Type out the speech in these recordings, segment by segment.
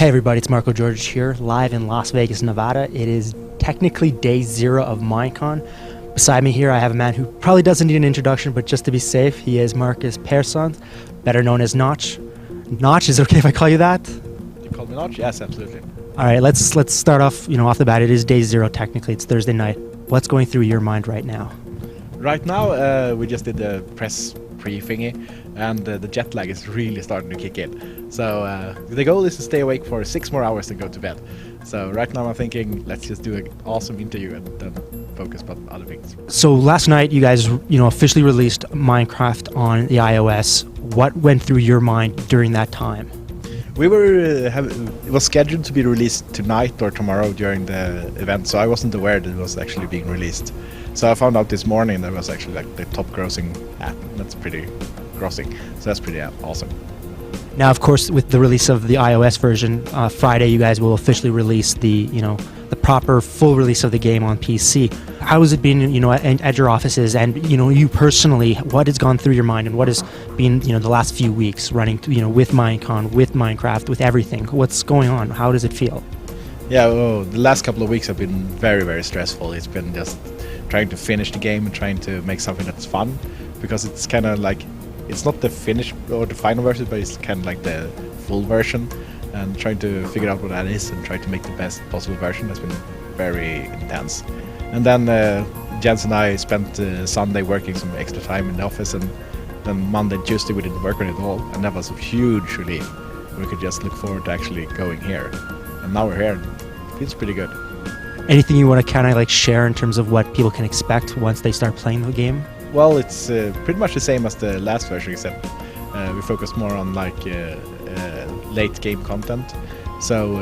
Hey everybody, it's Marko Djordjevic here, live in Las Vegas, Nevada. It is technically day 0 of MineCon. Beside me here, I have a man who probably doesn't need an introduction, but just to be safe, he is Markus Persson, better known as Notch. Notch, is it okay if I call you that? You call me Notch? Yes, absolutely. All right, let's start off, off the bat. It is day 0 technically. It's Thursday night. What's going through your mind right now? Right now, we just did the press pre-thingy, and the jet lag is really starting to kick in. So the goal is to stay awake for 6 more hours and go to bed. So right now I'm thinking, let's just do an awesome interview and then focus on other things. So last night you guys, officially released Minecraft on the iOS. What went through your mind during that time? We were it was scheduled to be released tonight or tomorrow during the event, so I wasn't aware that it was actually being released. So I found out this morning that it was actually like the top grossing app. That's pretty grossing. So that's pretty awesome. Now, of course, with the release of the iOS version, Friday, you guys will officially release the proper full release of the game on PC. How has it been, at your offices, and you personally? What has gone through your mind, and what has been, the last few weeks running, with MineCon, with Minecraft, with everything? What's going on? How does it feel? Yeah, well, the last couple of weeks have been very, very stressful. It's been just trying to finish the game and trying to make something that's fun, because it's kind of like, it's not the finished or the final version, but it's kind of like the full version, and trying to figure out what that is and try to make the best possible version has been very intense. And then Jens and I spent Sunday working some extra time in the office, and then Monday and Tuesday we didn't work on it at all, and that was a huge relief. We could just look forward to actually going here, and now we're here, and it feels pretty good. Anything you want to kind of share in terms of what people can expect once they start playing the game? Well, it's pretty much the same as the last version, except we focus more on late game content. So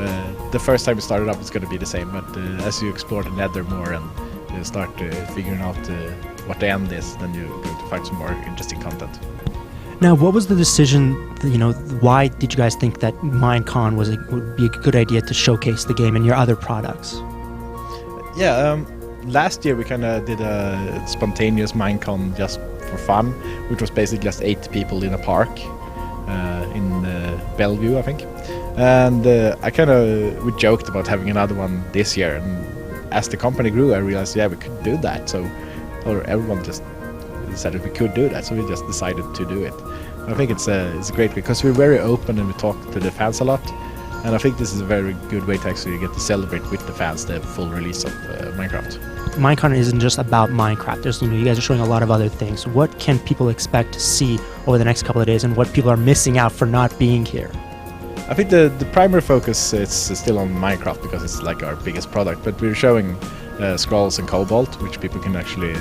the first time we started up, it's going to be the same, but as you explore the nether more and you start figuring out what the end is, then you're going to find some more interesting content. Now, what was the decision, why did you guys think that MineCon would be a good idea to showcase the game and your other products? Yeah, last year we kind of did a spontaneous MineCon just for fun, which was basically just 8 people in a park in Bellevue, I think. And we joked about having another one this year, and as the company grew I realized, yeah, we could do that. So everyone just decided we could do that, so we just decided to do it. I think it's a great, because we're very open and we talk to the fans a lot. And I think this is a very good way to actually get to celebrate with the fans the full release of Minecraft. MineCon isn't just about Minecraft. There's, you guys are showing a lot of other things. What can people expect to see over the next couple of days, and what people are missing out for not being here? I think the primary focus is still on Minecraft, because it's like our biggest product. But we're showing Scrolls and Cobalt, which people can actually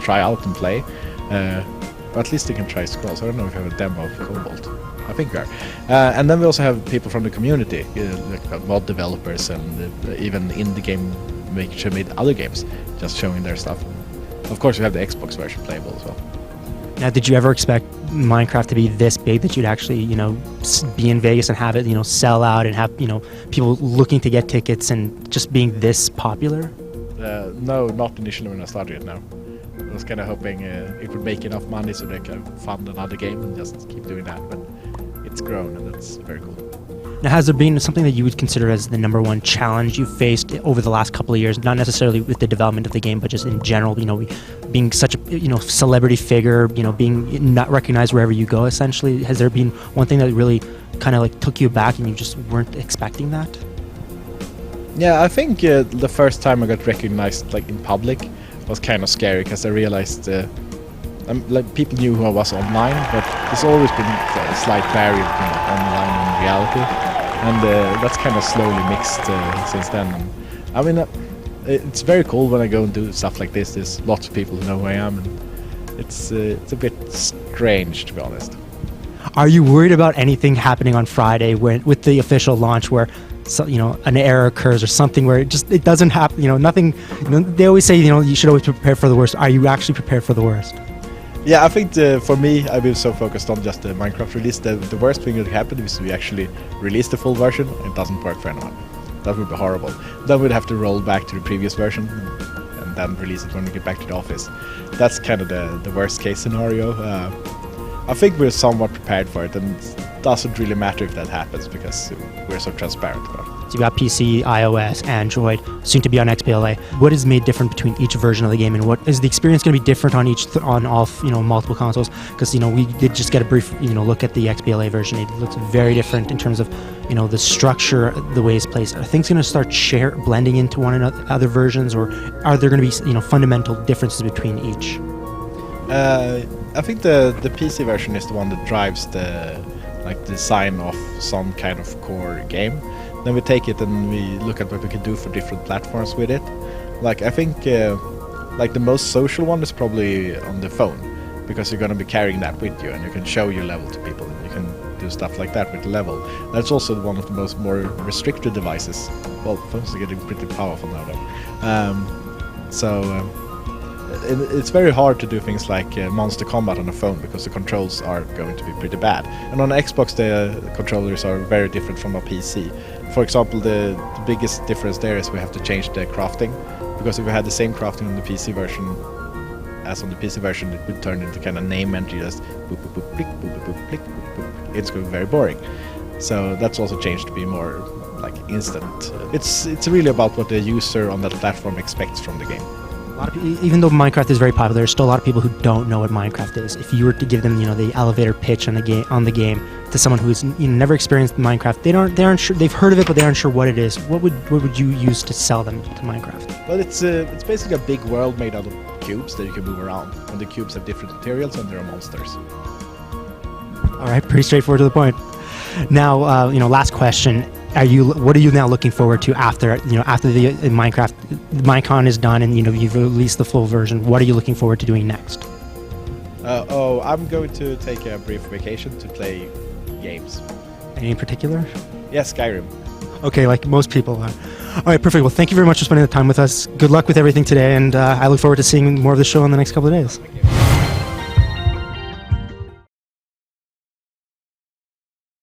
try out and play. Or at least they can try Scrolls. I don't know if we have a demo of Cobalt. I think we are. And then we also have people from the community, like mod developers and even in the game makers who made other games, just showing their stuff. Of course, we have the Xbox version playable as well. Now, did you ever expect Minecraft to be this big, that you'd actually, be in Vegas and have it, sell out, and have, people looking to get tickets and just being this popular? No, not initially when I started it now. I was kind of hoping it would make enough money so they can fund another game and just keep doing that, but it's grown, and that's very cool. Now, has there been something that you would consider as the #1 challenge you faced over the last couple of years, not necessarily with the development of the game, but just in general, being such a celebrity figure, being not recognized wherever you go, essentially? Has there been one thing that really kind of took you back and you just weren't expecting that? Yeah, I think the first time I got recognized in public was kind of scary, because I realized people knew who I was online, but there's always been a slight barrier between online and reality, and that's kind of slowly mixed since then. And, I mean, it's very cool when I go and do stuff like this. There's lots of people who know who I am, and it's a bit strange, to be honest. Are you worried about anything happening on Friday with the official launch, where an error occurs or something where it doesn't happen, nothing, they always say, you should always prepare for the worst. Are you actually prepared for the worst? Yeah, I think for me, I've been so focused on just the Minecraft release. The worst thing that happened is we actually release the full version and it doesn't work for anyone. That would be horrible. Then we'd have to roll back to the previous version and then release it when we get back to the office. That's kind of the worst case scenario. I think we're somewhat prepared for it, and doesn't really matter if that happens because we're so transparent about it. So you've got PC, iOS, Android, soon to be on XBLA. What is made different between each version of the game, and what is the experience going to be different on each on all multiple consoles? Because we did just get a brief look at the XBLA version. It looks very different in terms of the structure, the way it's placed. Are things going to start blending into one another, other versions, or are there going to be fundamental differences between each? I think the PC version is the one that drives the design of some kind of core game. Then we take it and we look at what we can do for different platforms with it. I think the most social one is probably on the phone, because you're going to be carrying that with you and you can show your level to people and you can do stuff like that with the level. That's also one of the more restricted devices. Well, phones are getting pretty powerful now though. It's very hard to do things like Monster Combat on a phone because the controls are going to be pretty bad. And on Xbox the controllers are very different from a PC. For example, the biggest difference there is we have to change the crafting, because if we had the same crafting on the PC version as on the PC version, it would turn into kind of name entry, just boop boop boop click boop boop boop click boop boop. It's going to be very boring. So that's also changed to be more instant. It's really about what the user on that platform expects from the game. A lot of people, even though Minecraft is very popular, there's still a lot of people who don't know what Minecraft is. If you were to give them, the elevator pitch on the game to someone who's never experienced Minecraft, they aren't sure. They've heard of it, but they aren't sure what it is. What would you use to sell them to Minecraft? Well, it's basically a big world made out of cubes that you can move around, and the cubes have different materials and there are monsters. All right, pretty straightforward to the point. Now, last question. What are you now looking forward to after the Minecraft MineCon is done and you've released the full version? What are you looking forward to doing next? I'm going to take a brief vacation to play games. Any in particular? Yeah, Skyrim. Okay, like most people are. All right, perfect. Well, thank you very much for spending the time with us. Good luck with everything today, and I look forward to seeing more of the show in the next couple of days. Thank you.